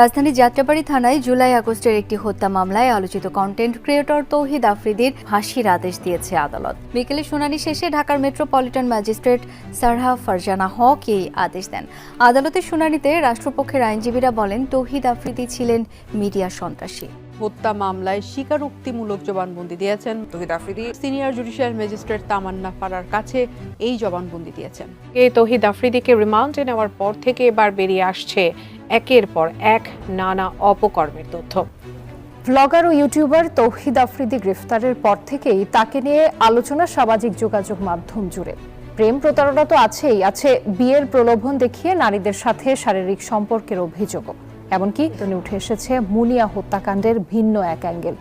রাজধানীর যাত্রাবাড়ী থানায় জুলাই আগস্টের একটি হত্যা মামলায় আলোচিত কন্টেন্ট ক্রিয়েটর তৌহিদ আফ্রিদির ফাঁসির আদেশ দিয়েছে আদালত। বিকেলে শুনানি শেষে ঢাকার মেট্রোপলিটন ম্যাজিস্ট্রেট সারহা ফারজানা হক এই আদেশ দেন। আদালতের শুনানিতে রাষ্ট্রপক্ষের আইনজীবীরা বলেন, তৌহিদ আফ্রিদি ছিলেন মিডিয়া সন্ত্রাসী। হত্যা মামলায় স্বীকারোক্তিমূলক জবানবন্দি দিয়েছেন তৌহিদ আফ্রিদি। সিনিয়র জুডিশিয়াল ম্যাজিস্ট্রেট তামান্না ফারার কাছে এই জবানবন্দি দিয়েছেন। তৌহিদ আফ্রিদিকে রিমান্ডে নেওয়ার পর থেকে এবার বেরিয়ে আসছে একের পর এক নানা অপকর্মের তথ্য। ব্লগার ও ইউটিউবার তৌহিদ আফ্রিদি গ্রেফতারের পর থেকেই তাকে নিয়ে আলোচনা সামাজিক যোগাযোগ মাধ্যম জুড়ে। প্রেম প্রতারণা তো আছে বিয়ের প্রলোভন দেখিয়ে নারীদের সাথে শারীরিক সম্পর্কের অভিযোগও। এমনকি উঠে এসেছে মুনিয়া হত্যাকাণ্ডের ভিন্ন এক অ্যাঙ্গেল,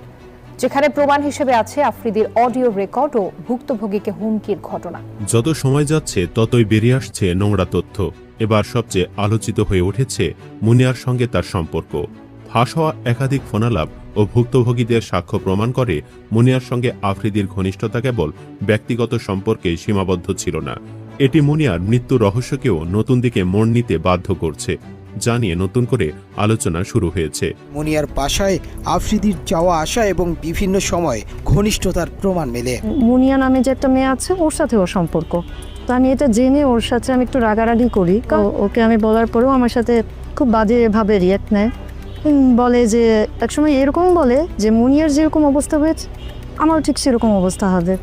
যেখানে প্রমাণ হিসেবে আছে আফ্রিদির অডিও রেকর্ড ও ভুক্তভোগীকে হুমকির ঘটনা। যত সময় যাচ্ছে ততই বেরিয়ে আসছে নোংরা তথ্য। এবার সবচেয়ে আলোচিত হয়ে উঠেছে মুনিয়ার সঙ্গে তার সম্পর্ক। ফাঁস হওয়া একাধিক ফোনালাপ ও ভুক্তভোগীদের সাক্ষ্য প্রমাণ করে মুনিয়ার সঙ্গে আফ্রিদির ঘনিষ্ঠতা কেবল ব্যক্তিগত সম্পর্কে সীমাবদ্ধ ছিল না, এটি মুনিয়ার মৃত্যু রহস্যকেও নতুন দিকে মোড় নিতে বাধ্য করছে, জানিয়ে নতুন করে আলোচনা শুরু হয়েছে। মুনিয়ার বাসায় আফ্রিদির যাওয়া আসা এবং বিভিন্ন সময় ঘনিষ্ঠতার প্রমাণ মেলে। মুনিয়া নামে যে একটা মেয়ে আছে, ওর সাথে ওর সম্পর্ক। তো আমি এটা জেনে ওর সাথে আমি একটু রাগারাগি করি। ওকে আমি বলার পরেও আমার সাথে খুব বাজেভাবে রিয়াক্ট নেয়। বলে যে একসময় এরকম বলে যে মুনিয়ার যেরকম অবস্থা হয়েছে আমারও ঠিক সেরকম অবস্থা হবে।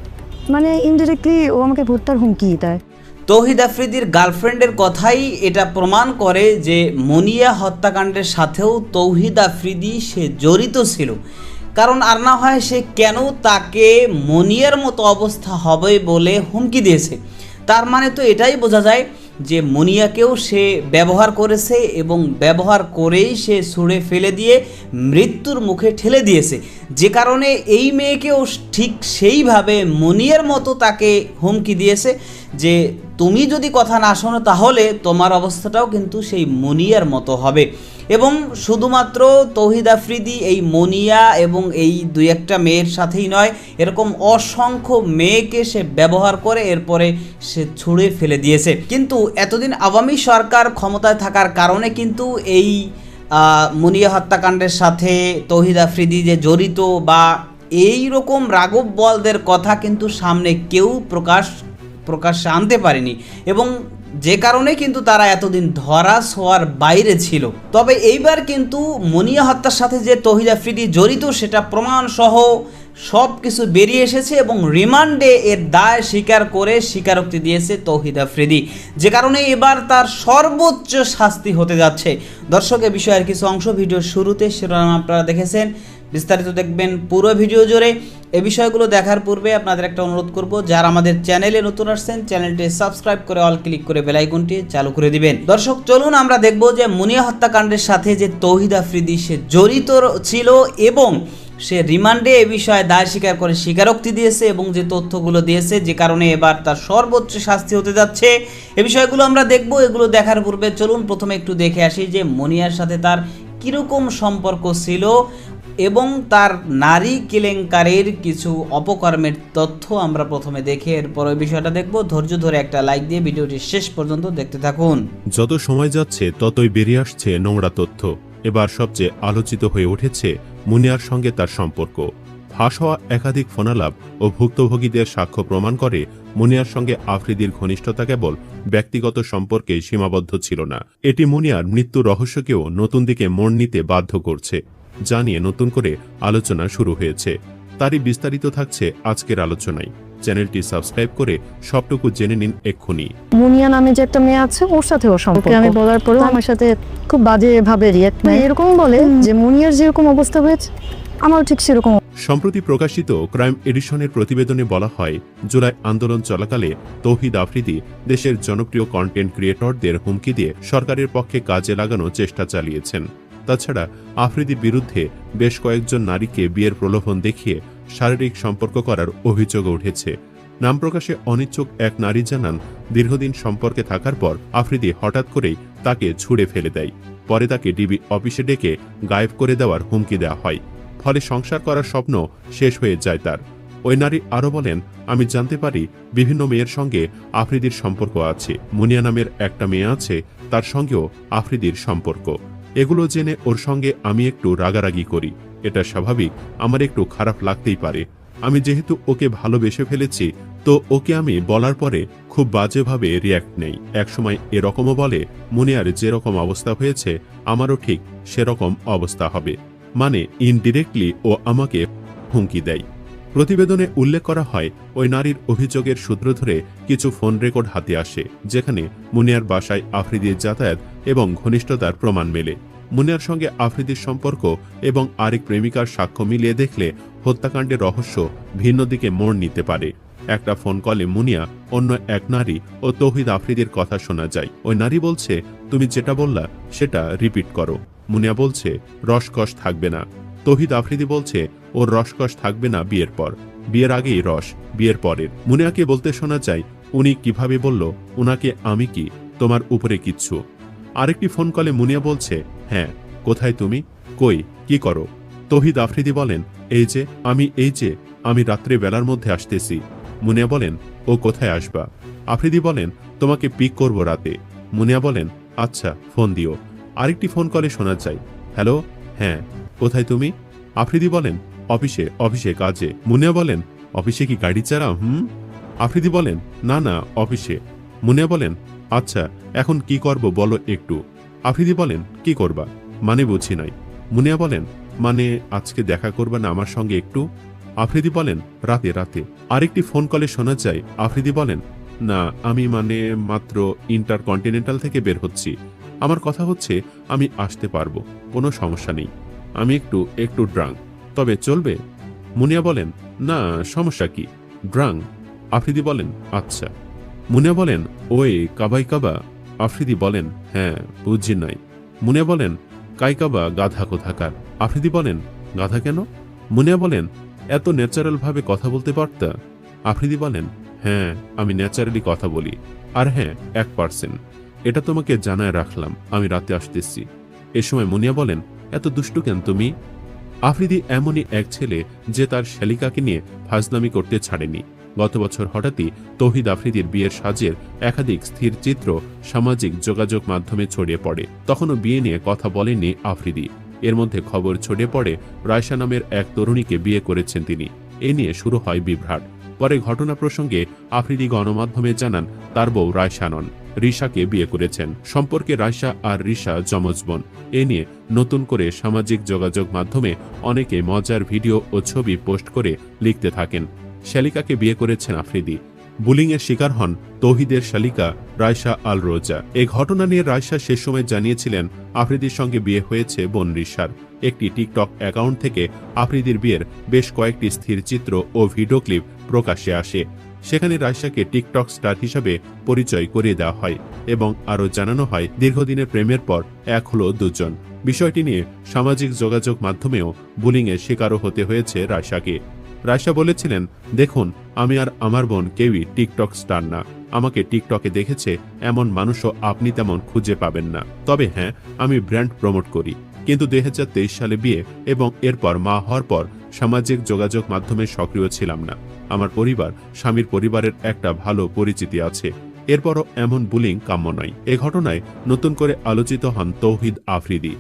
মানে ইনডিরেক্টলি ও আমাকে ভুট্টার হুমকি দেয়। তৌহিদ আফ্রিদির গার্লফ্রেন্ডের কথাই এটা প্রমাণ করে যে মুনিয়া হত্যাকাণ্ডের সাথেও তৌহিদ আফ্রিদি সে জড়িত ছিল। কারণ আর না হয় সে কেন তাকে মুনিয়ার মতো অবস্থা হবে বলে হুমকি দিয়েছে। তার মানে তো এটাই বোঝা যায় যে মুনিয়াকেও সে ব্যবহার করেছে এবং ব্যবহার করেই সে ছুঁড়ে ফেলে দিয়ে মৃত্যুর মুখে ঠেলে দিয়েছে। যে কারণে এই মেয়েকেও ঠিক সেইভাবে মুনিয়ার মতো তাকে হুমকি দিয়েছে যে তুমি যদি কথা না শোনো তাহলে তোমার অবস্থাটাও কিন্তু সেই মুনিয়ার মতো হবে। এবং শুধুমাত্র তৌহিদ আফ্রিদি এই মুনিয়া এবং এই দুই একটা মেয়ের সাথেই নয়, এরকম অসংখ্য মেয়েকে সে ব্যবহার করে এরপরে সে ছুঁড়ে ফেলে দিয়েছে। কিন্তু এতদিন আওয়ামী সরকার ক্ষমতায় থাকার কারণে কিন্তু এই মুনিয়া হত্যাকাণ্ডের সাথে তৌহিদ আফ্রিদি যে জড়িত বা এই রকম রাঘব বোয়ালদের কথা কিন্তু সামনে কেউ প্রকাশ্যে আনতে পারেনি, এবং যে কারণে কিন্তু তারা এতদিন ধরা ছোঁয়ার বাইরে ছিল। তবে এইবার কিন্তু মুনিয়া হত্যার সাথে যে তৌহিদ আফ্রিদি জড়িত সেটা প্রমাণ সহ সব কিছু বেরিয়ে এসেছে এবং রিমান্ডে এর দায় স্বীকার করে স্বীকারোক্তি দিয়েছে তৌহিদ আফ্রিদি, যে কারণে এবার তার সর্বোচ্চ শাস্তি হতে যাচ্ছে। দর্শক, এ বিষয়ের কিছু অংশ ভিডিওর শুরুতে শিরোনাম আপনারা দেখেছেন, বিস্তারিত দেখবেন পুরো ভিডিও জুড়ে। এই বিষয়গুলো দেখার পূর্বে আপনাদের একটা অনুরোধ করব, যারা আমাদের চ্যানেলে নতুন আসছেন চ্যানেলটি সাবস্ক্রাইব করে অল ক্লিক করে বেল আইকনটি চালু করে দিবেন। দর্শক, চলুন আমরা দেখব যে মুনিয়া হত্যাকাণ্ডের সাথে যে তৌহিদ আফ্রিদি সে জড়িত ছিল এবং সে রিমান্ডে এ বিষয়ে দায় স্বীকার করে স্বীকারোক্তি দিয়েছে এবং যে তথ্যগুলো দিয়েছে, যে কারণে এবার তার সর্বোচ্চ শাস্তি হতে যাচ্ছে। এ বিষয়গুলো আমরা দেখব। এগুলো দেখার পূর্বে চলুন প্রথমে একটু দেখে আসি যে মুনিয়ার সাথে তার কীরকম সম্পর্ক ছিল এবং তার নারী কেলেঙ্কারির কিছু অপকর্মের তথ্য আমরা প্রথমে দেখে এরপর ওই বিষয়টা দেখব। ধৈর্য ধরে একটা লাইক দিয়ে ভিডিওটি শেষ পর্যন্ত দেখতে থাকুন। যত সময় যাচ্ছে ততই বেরিয়ে আসছে নোংরা তথ্য। এবার সবচেয়ে আলোচিত হয়ে উঠেছে মুনিয়ার সঙ্গে তার সম্পর্ক। ফাঁস হওয়া একাধিক ফোনালাপ ও ভুক্তভোগীদের সাক্ষ্য প্রমাণ করে মুনিয়ার সঙ্গে আফ্রিদির ঘনিষ্ঠতা কেবল ব্যক্তিগত সম্পর্কে সীমাবদ্ধ ছিল না, এটি মুনিয়ার মৃত্যু রহস্যকেও নতুন দিকে মোড় নিতে বাধ্য করছে, জানিয়ে নতুন করে আলোচনা শুরু হয়েছে। তারই বিস্তারিত থাকছে আজকের আলোচনায়। চ্যানেলটি সাবস্ক্রাইব করে সবটুকু জেনে নিন এক্ষুনি। মুনিয়া নামে যে একটা মেয়ে আছে, ওর সাথে ওর সম্পর্ক। আমি বলার পরেও আমার সাথে খুব বাজেভাবে রিয়াক্ট নেয়। এরকম বলে যে মুনিয়ার যেরকম অবস্থা হয়েছে আমারও ঠিক সেরকম। সম্প্রতি প্রকাশিত ক্রাইম এডিশনের প্রতিবেদনে বলা হয়, জুলাই আন্দোলন চলাকালে তৌহিদ আফ্রিদি দেশের জনপ্রিয় কন্টেন্ট ক্রিয়েটরদের হুমকি দিয়ে সরকারের পক্ষে কাজে লাগানোর চেষ্টা চালিয়েছেন। তাছাড়া আফ্রিদির বিরুদ্ধে বেশ কয়েকজন নারীকে বিয়ের প্রলোভন দেখিয়ে শারীরিক সম্পর্ক করার অভিযোগ উঠেছে। নাম প্রকাশে অনিচ্ছুক এক নারী জানান, দীর্ঘদিন সম্পর্কে থাকার পর আফ্রিদি হঠাৎ করেই তাকে ছুঁড়ে ফেলে দেয়। পরে তাকে ডিবি অফিসে ডেকে গায়েব করে দেওয়ার হুমকি দেওয়া হয়। ফলে সংসার করার স্বপ্ন শেষ হয়ে যায় তার। ওই নারী আরও বলেন, আমি জানতে পারি বিভিন্ন মেয়ের সঙ্গে আফ্রিদির সম্পর্ক আছে। মুনিয়া নামের একটা মেয়ে আছে, তার সঙ্গেও আফ্রিদির সম্পর্ক। এগুলো জেনে ওর সঙ্গে আমি একটু রাগারাগি করি। এটা স্বাভাবিক, আমার একটু খারাপ লাগতেই পারে। আমি যেহেতু ওকে ভালোবেসে ফেলেছি, তো ওকে আমি বলার পরে খুব বাজেভাবে রিয়্যাক্ট নেই। একসময় এরকমও বলে, মুনিয়ার যেরকম অবস্থা হয়েছে আমারও ঠিক সেরকম অবস্থা হবে। মানে ইনডিরেক্টলি ও আমাকে হুমকি দেয়। প্রতিবেদনে উল্লেখ করা হয়, ওই নারীর অভিযোগের সূত্র ধরে কিছু ফোন রেকর্ড হাতে আসে, যেখানে মুনিয়ার বাসায় আফ্রিদির যাতায়াত এবং ঘনিষ্ঠতার প্রমাণ মেলে। মুনিয়ার সঙ্গে আফ্রিদির সম্পর্ক এবং আরেক প্রেমিকার সাক্ষ্য মিলিয়ে দেখলে হত্যাকাণ্ডের রহস্য ভিন্ন দিকে মোড় নিতে পারে। একটা ফোন কলে মুনিয়া, অন্য এক নারী ও তৌহিদ আফ্রিদির কথা শোনা যায়। ওই নারী বলছে, তুমি যেটা বললা সেটা রিপিট করো। মুনিয়া বলছে, রসকস থাকবে না। তৌহিদ আফ্রিদি বলছে, ওর রসকস থাকবে না বিয়ের পর, বিয়ের আগেই রস, বিয়ের পরের। মুনিয়াকে বলতে শোনা যায়, উনি কিভাবে বলল, উনাকে আমি কি, তোমার উপরে কিচ্ছু। আরেকটি ফোন কলে মুনিয়া বলছে, হ্যাঁ, কোথায় তুমি, কই, কি করো? তৌহিদ আফ্রিদি বলেন, এই যে আমি রাত্রে বেলার মধ্যে আসতেছি। মুনিয়া বলেন, ও কোথায় আসবা? আফ্রিদি বলেন, তোমাকে পিক করব রাতে। মুনিয়া বলেন, আচ্ছা, ফোন দিও। আরেকটি ফোন কলে শোনা যায়, হ্যালো, হ্যাঁ, কোথায় তুমি? আফ্রিদি বলেন, অফিসে কাজে। মুনিয়া বলেন, অফিসে কি গাড়ি চালাও? আফ্রিদি বলেন, না, অফিসে। মুনিয়া বলেন, আচ্ছা, এখন কি করব বলো একটু। আফ্রিদি বলেন, কি করবা মানে বুঝি নাই। মুনিয়া বলেন, মানে আজকে দেখা করবা না আমার সঙ্গে একটু? আফ্রিদি বলেন, রাতে। আরেকটি ফোন কলে শোনা যায়, আফ্রিদি বলেন, না, আমি মানে মাত্র ইন্টারকন্টিনেন্টাল থেকে বের হচ্ছি। আমার কথা হচ্ছে আমি আসতে পারবো, কোনো সমস্যা নেই। আমি একটু ড্রাঙ্ক, তবে চলবে? মুনিয়া বলেন, না, সমস্যা কি, ড্রাঙ্ক? আফ্রিদি বলেন, আচ্ছা। মুনিয়া বলেন, ওই কাবাই কাবা? আফ্রিদি বলেন, হ্যাঁ, বুঝি নাই। মুনিয়া বলেন, কাইকাবা গাধা কোথাকার। আফ্রিদি বলেন, গাধা কেন? মুনিয়া বলেন, এত ন্যাচারাল ভাবে কথা বলতে পারতা? আফ্রিদি বলেন, হ্যাঁ, আমি ন্যাচারালি কথা বলি। আর হ্যাঁ, 1%, এটা তোমাকে জানায় রাখলাম, আমি রাতে আসতেছি। এ সময় মুনিয়া বলেন, এত দুষ্টু কেন তুমি? আফ্রিদি এমনই এক ছেলে যে তার শ্যালিকাকে নিয়ে ফাজলামি করতে ছাড়েনি। গত বছর হঠাৎই তৌহিদ আফ্রিদির বিয়ের সাজের একাধিক স্থির চিত্র সামাজিক যোগাযোগ মাধ্যমে ছড়িয়ে পড়ে। তখনও বিয়ে নিয়ে কথা বলেননি আফ্রিদি। এর মধ্যে খবর ছড়িয়ে পড়ে, রায়শা নামের এক তরুণীকে বিয়ে করেছেন তিনি। এ নিয়ে শুরু হয় বিভ্রাট। পরে ঘটনা প্রসঙ্গে আফ্রিদি গণমাধ্যমে জানান, তার বউ রায়শা নন, রিশাকে বিয়ে করেছেন। সম্পর্কে রায়শা আর রিশা যমজ বোন। এ নিয়ে নতুন করে সামাজিক যোগাযোগ মাধ্যমে অনেকে মজার ভিডিও ও ছবি পোস্ট করে লিখতে থাকেন। শ্যালিকাকে বিয়ে করেছেন আফ্রিদি। বুলিংয়ের শিকার হন তৌহিদের শালিকা রায়শা আল রোজা। এই ঘটনা নিয়ে রায়শা শেষ সময় জানিয়েছিলেন, আফ্রিদির সঙ্গে বিয়ে হয়েছে বোন রিশার। একটি টিকটক অ্যাকাউন্ট থেকে আফ্রিদির বিয়ের বেশ কয়েকটি স্থির চিত্র ও ভিডিও ক্লিপ প্রকাশ্যে আসে। সেখানে রায়শাকে টিকটক স্টার হিসাবে পরিচয় করিয়ে দেওয়া হয় এবং আরও জানানো হয়, দীর্ঘদিনের প্রেমের পর এক হলো দুজন। বিষয়টি নিয়ে সামাজিক যোগাযোগ মাধ্যমেও বুলিংয়ের শিকারও হতে হয়েছে রায়শাকে। রায়শা বলেছিলেন, দেখুন, আমি আর আমার বোন কেউই টিকটক স্টার না। আমাকে টিকটকে দেখেছে এমন মানুষও আপনি তেমন খুঁজে পাবেন না। তবে হ্যাঁ, আমি ব্র্যান্ড প্রমোট করি। কিন্তু 2023 সালে বিয়ে এবং এরপর মা হওয়ার পর সামাজিক যোগাযোগ মাধ্যমে সক্রিয় ছিলাম না। আমার পরিবার, স্বামীর পরিবারের একটা ভালো পরিচিতি আছে। এরপরও এমন বুলিং কাম্য নয়। এ ঘটনায় নতুন করে আলোচিত হন তৌহিদ আফ্রিদি।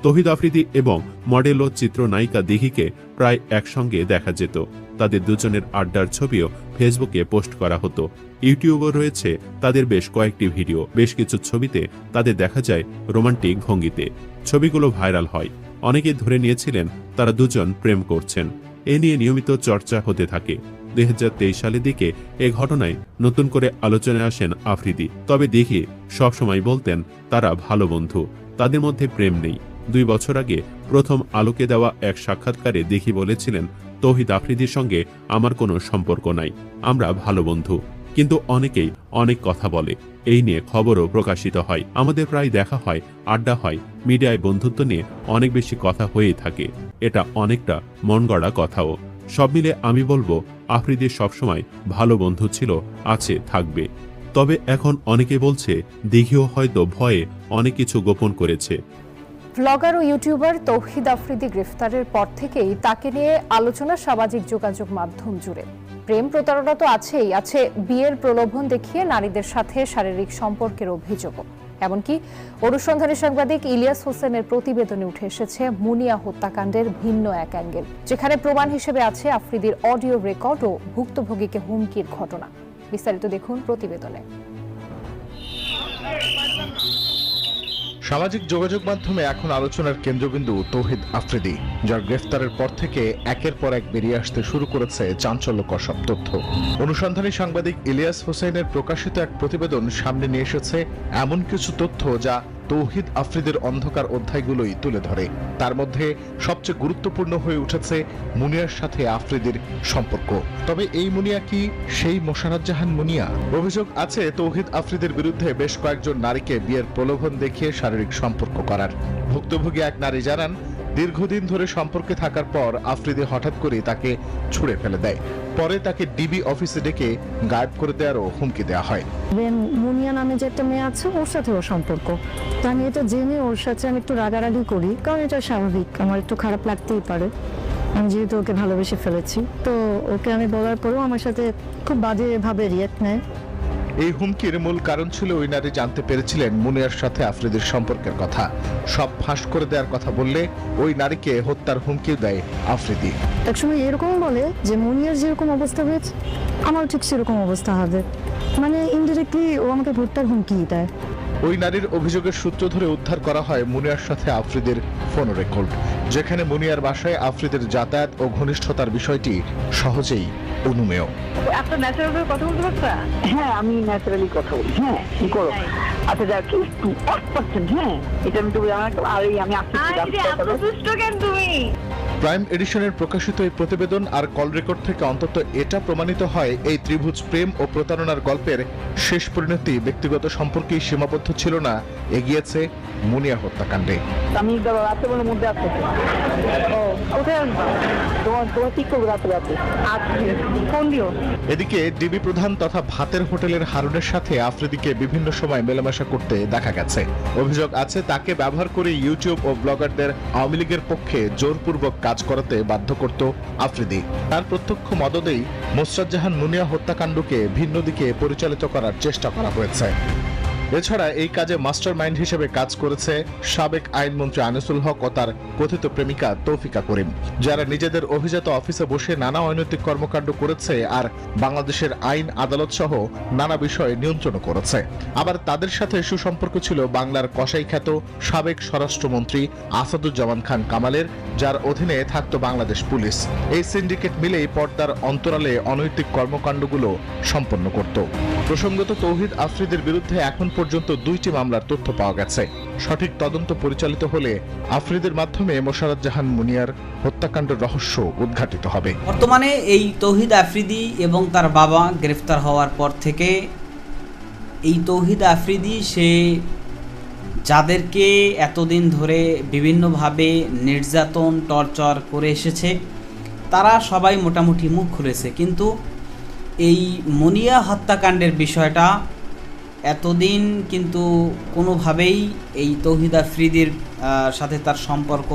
তৌহিদ আফ্রিদি এবং মডেল ও চিত্রনায়িকা দিঘিকে প্রায় একসঙ্গে দেখা যেত। তাদের দুজনের আড্ডার ছবিও ফেসবুকে পোস্ট করা হতো। ইউটিউবও রয়েছে তাদের বেশ কয়েকটি ভিডিও। বেশ কিছু ছবিতে তাদের দেখা যায় রোমান্টিক ভঙ্গিতে। ছবিগুলো ভাইরাল হয়। অনেকে ধরে নিয়েছিলেন তারা দুজন প্রেম করছেন। এ নিয়ে নিয়মিত চর্চা হতে থাকে। 2023 সালের দিকে এ ঘটনায় নতুন করে আলোচনায় আসেন আফ্রিদি। তবে দিঘি সবসময় বলতেন তারা ভালো বন্ধু, তাদের মধ্যে প্রেম নেই। 2 বছর আগে প্রথম আলোকে দেওয়া এক সাক্ষাৎকারে দিঘি বলেছিলেন, তৌহিদ আফ্রিদির সঙ্গে আমার কোনো সম্পর্ক নাই, আমরা ভালো বন্ধু। কিন্তু অনেকেই অনেক কথা বলে, এই নিয়ে খবরও প্রকাশিত হয়। আমাদের প্রায় দেখা হয়, আড্ডা হয়, মিডিয়ায় বন্ধুত্ব নিয়ে অনেক বেশি কথা হয়েই থাকে। এটা অনেকটা মন গড়া কথাও। সব মিলে আমি বলবো, আফ্রিদি সবসময় ভালো বন্ধু ছিল, আছে, থাকবে। তবে এখন অনেকে বলছে দিঘিও হয়তো ভয়ে অনেক কিছু গোপন করেছে। ব্লগার ও ইউটিউবার তৌহিদ আফ্রিদি গ্রেফতারের পর থেকেই তাকে নিয়ে আলোচনা সামাজিক যোগাযোগ মাধ্যম জুড়ে। প্রেম প্রতারণা তো আছেই, আছে বিয়ের প্রলোভন দেখিয়ে নারীদের সাথে শারীরিক সম্পর্কের অভিযোগও। এমনকি অনুসন্ধানী সাংবাদিক ইলিয়াস হোসেনের প্রতিবেদনে উঠে এসেছে মুনিয়া হত্যাকাণ্ডের ভিন্ন এক অ্যাঙ্গেল, যেখানে প্রমাণ হিসেবে আছে আফ্রিদির অডিও রেকর্ড ও ভুক্তভোগীকে হুমকির ঘটনা। বিস্তারিত দেখুন প্রতিবেদনে। সামাজিক যোগাযোগ মাধ্যমে এখন আলোচনার কেন্দ্রবিন্দু তৌহিদ আফ্রিদি, যার গ্রেফতারের পর থেকে একের পর এক বেরিয়ে আসতে শুরু করেছে চাঞ্চল্যকর সব তথ্য। অনুসন্ধানী সাংবাদিক ইলিয়াস হোসেনের প্রকাশিত এক প্রতিবেদন সামনে নিয়ে এসেছে এমন কিছু তথ্য যা তৌহিদ আফ্রিদির অন্ধকার অধ্যায়গুলোই তুলে ধরে। তার মধ্যে সবচেয়ে গুরুত্বপূর্ণ হয়ে উঠেছে মুনিয়ার সাথে আফ্রিদির সম্পর্ক। তবে এই মুনিয়া কি সেই মোশাররফ জাহান মুনিয়া? অভিযোগ আছে তৌহিদ আফ্রিদির বিরুদ্ধে বেশ কয়েকজন নারীকে বিয়ের প্রলোভন দেখিয়ে শারীরিক সম্পর্ক করার। ভুক্তভোগী এক নারী জানান, দীর্ঘদিন ধরে সম্পর্কে থাকার পর আফ্রিদি হঠাৎ করে তাকে ছুঁড়ে ফেলে দেয়। পরে তাকে ডিবি অফিসে ডেকে গায়েব করে দেওয়ারও হুমকি দেওয়া হয়। মুনিয়া নামে যে একটা মেয়ে আছে ওর সাথে ওর সম্পর্ক, তো আমি এটা জেনে ওর সাথে আমি একটু রাগারাগি করি, কারণ এটা স্বাভাবিক, আমার একটু খারাপ লাগতেই পারে, আমি যেহেতু ওকে ভালোবেসে ফেলেছি। তো ওকে আমি বলার পরেও আমার সাথে খুব বাজেভাবে রিয়াক্ট নেয়। এই হুমকির মূল কারণ ছিল ওই নারী জানতে পেরেছিলেন মুনিয়ার সাথে আফ্রিদির সম্পর্কের কথা। সব ফাঁস করে দেওয়ার কথা বললে ওই নারীকে হত্যার হুমকি দেয় আফ্রিদি। একসময় এরকম বলে যে মুনিয়ার যেরকম অবস্থা হয়েছে আমারও ঠিক সেরকম অবস্থা হবে, মানে ইনডিরেক্টলি ও আমাকে হত্যার হুমকি দেয়। ওই নারীর অভিযোগের সূত্র ধরে উদ্ধার করা হয় মুনিয়ার সাথে আফ্রিদির ফোন রেকর্ড, যেখানে মুনিয়ার বাসায় আফ্রিদির যাতায়াত ও ঘনিষ্ঠতার বিষয়টি সহজেই অনুমেয়। আপনার ন্যাচারালি কথা বলতে পারছা? হ্যাঁ, আমি ন্যাচারালি কথা বলি। হ্যাঁ, কি করো? আচ্ছা, যাক, একটু 1%। হ্যাঁ, এটা আমি তো আমি আসছি। প্রাইম এডিশনের প্রকাশিত এই প্রতিবেদন আর কল রেকর্ড থেকে অন্তত এটা প্রমাণিত হয় এই ত্রিভুজ প্রেম ও প্রতারণার গল্পের শেষ পরিণতি ব্যক্তিগত সম্পর্কেই সীমাবদ্ধ ছিল না, এগিয়েছে মুনিয়া হত্যাকাণ্ডে। আমি রাতের মধ্যে আসছি। ও, কোথায় আসবা? তোমার ঠিক করবো রাতে। ফোন দিও। এদিকে ডিবি প্রধান তথা ভাতের হোটেলের হারুনের সাথে আফ্রিদিকে বিভিন্ন সময় মেলামেশা করতে দেখা গেছে। অভিযোগ আছে তাকে ব্যবহার করে ইউটিউব ও ব্লগারদের আওয়ামী লীগের পক্ষে জোরপূর্বক কাজ করাতে বাধ্য করত আফ্রিদি। তার প্রত্যক্ষ মদদেই মোশাররফ জাহান মুনিয়া হত্যাকাণ্ডকে ভিন্ন দিকে পরিচালিত করার চেষ্টা করা হয়েছে। এছাড়া এই কাজে মাস্টার মাইন্ড হিসেবে কাজ করেছে সাবেক আইনমন্ত্রী আনিসুল হক ও তার কথিত প্রেমিকা তৌফিকা করিম, যারা নিজেদের অভিজাত অফিসে বসে নানা অনৈতিক কর্মকাণ্ড করেছে আর বাংলাদেশের আইন আদালত সহ নানা বিষয়ে নিয়ন্ত্রণ করেছে। আবার তাদের সাথে সুসম্পর্ক ছিল বাংলার কসাই খ্যাত সাবেক স্বরাষ্ট্রমন্ত্রী আসাদুজ্জামান খান কামালের, যার অধীনে থাকত বাংলাদেশ পুলিশ। এই সিন্ডিকেট মিলেই পর্দার অন্তরালে অনৈতিক কর্মকাণ্ডগুলো সম্পন্ন করত। প্রসঙ্গত তৌহিদ আফ্রিদির বিরুদ্ধে এখন পর্যন্ত 2টি মামলার তথ্য পাওয়া গেছে। সঠিক তদন্ত পরিচালিত হলে আফ্রিদির মাধ্যমে মোশাররফ জাহান মুনিয়ার হত্যাকাণ্ডের রহস্য উদ্ঘাটিত হবে। বর্তমানে এই তৌহিদ আফ্রিদি এবং তার বাবা গ্রেফতার হওয়ার পর থেকে এই তৌহিদ আফ্রিদি সে যাদেরকে এতদিন ধরে বিভিন্নভাবে নির্যাতন টর্চার করে এসেছে তারা সবাই মোটামুটি মুখ খুলেছে, কিন্তু এই মুনিয়া হত্যাকাণ্ডের বিষয়টা এতদিন কিন্তু কোনোভাবেই এই তৌহিদ আফ্রিদির সাথে তার সম্পর্ক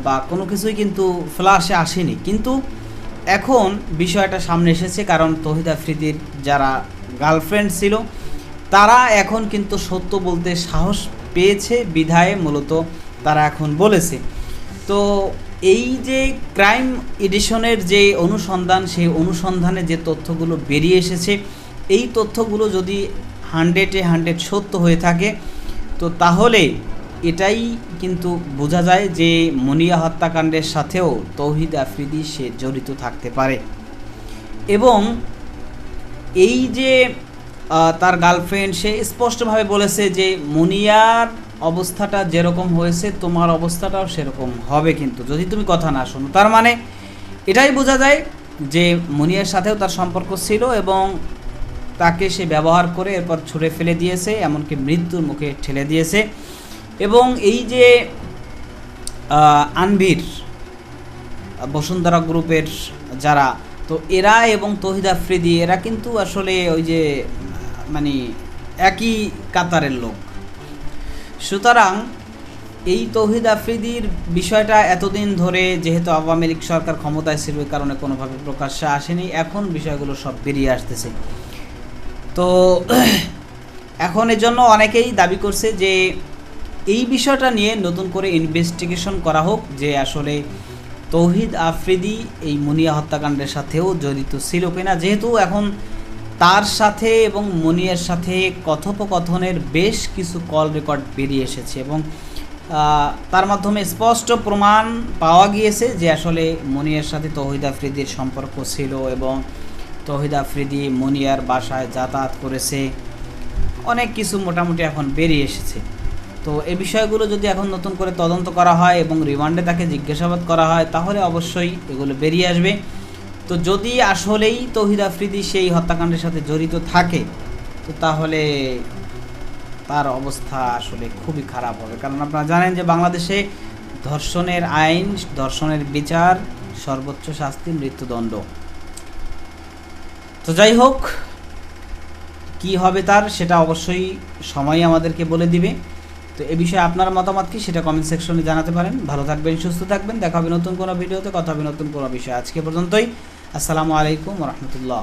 বা কোনো কিছুই কিন্তু ফ্ল্যাশে আসেনি। কিন্তু এখন বিষয়টা সামনে এসেছে, কারণ তৌহিদ আফ্রিদির যারা গার্লফ্রেন্ড ছিল তারা এখন কিন্তু সত্য বলতে সাহস পেয়েছে বিধায় মূলত তারা এখন বলেছে। তো এই যে ক্রাইম এডিশনের যে অনুসন্ধান, সেই অনুসন্ধানে যে তথ্যগুলো বেরিয়ে এসেছে, এই তথ্যগুলো যদি 100-এ 100 সত্য হয়ে থাকে তো তাহলে এটাই কিন্তু বোঝা যায় যে মুনিয়া হত্যাকাণ্ডের সাথেও তৌহিদ আফ্রিদি সে জড়িত থাকতে পারে। এবং এই যে তার গার্লফ্রেন্ড সে স্পষ্টভাবে বলেছে যে মুনিয়ার অবস্থাটা যেরকম হয়েছে তোমার অবস্থাটাও সেরকম হবে কিন্তু যদি তুমি কথা না শোনো। তার মানে এটাই বোঝা যায় যে মুনিয়ার সাথেও তার সম্পর্ক ছিল এবং তাকে সে ব্যবহার করে এরপর ছুঁড়ে ফেলে দিয়েছে, এমনকি মৃত্যুর মুখে ঠেলে দিয়েছে। এবং এই যে আনভির বসুন্ধরা গ্রুপের যারা, তো এরা এবং তৌহিদ আফ্রিদি এরা কিন্তু আসলে ওই যে মানে একই কাতারের লোক। সুতরাং এই তৌহিদ আফ্রিদির বিষয়টা এতদিন ধরে যেহেতু আওয়ামী লীগ সরকার ক্ষমতায় ছিল এই কারণে কোনোভাবে প্রকাশ্যে আসেনি, এখন বিষয়গুলো সব বেরিয়ে আসতেছে। তো এখন এর জন্য অনেকেই দাবি করছে যে এই বিষয়টা নিয়ে নতুন করে ইনভেস্টিগেশন করা হোক, যে আসলে তৌহিদ আফ্রিদি এই মুনিয়া হত্যাকাণ্ডের সাথেও জড়িত ছিল কিনা, যেহেতু এখন তার সাথে এবং মুনিয়ার সাথে কথোপকথনের বেশ কিছু কল রেকর্ড বেরিয়ে এসেছে এবং তার মাধ্যমে স্পষ্ট প্রমাণ পাওয়া গিয়েছে যে আসলে মুনিয়ার সাথে তৌহিদ আফ্রিদির সম্পর্ক ছিল এবং তৌহিদ আফ্রিদি মুনিয়ার বাসায় যাতায়াত করেছে, অনেক কিছু মোটামুটি এখন বেরিয়ে এসেছে। তো এই বিষয়গুলো যদি এখন নতুন করে তদন্ত করা হয় এবং রিমান্ডে তাকে জিজ্ঞাসাবাদ করা হয় তাহলে অবশ্যই এগুলো বেরিয়ে আসবে। তো যদি আসলেই তৌহিদ আফ্রিদি সেই হত্যাকাণ্ডের সাথে জড়িত থাকে তো তাহলে তার অবস্থা আসলে খুবই খারাপ হবে, কারণ আপনারা জানেন যে বাংলাদেশে ধর্ষণের আইন, ধর্ষণের বিচার, সর্বোচ্চ শাস্তি মৃত্যুদণ্ড। তো যাই হোক, কি হবে তার সেটা অবশ্যই সময় আমাদেরকে বলে দিবে। তো এ বিষয়ে আপনার মতামত কি সেটা কমেন্ট সেকশনে জানাতে পারেন। ভালো থাকবেন, সুস্থ থাকবেন, দেখা হবে নতুন কোনো ভিডিওতে, কথা হবে নতুন কোনো বিষয়। আজকে পর্যন্তই, আসসালামু আলাইকুম ওয়া রাহমাতুল্লাহ।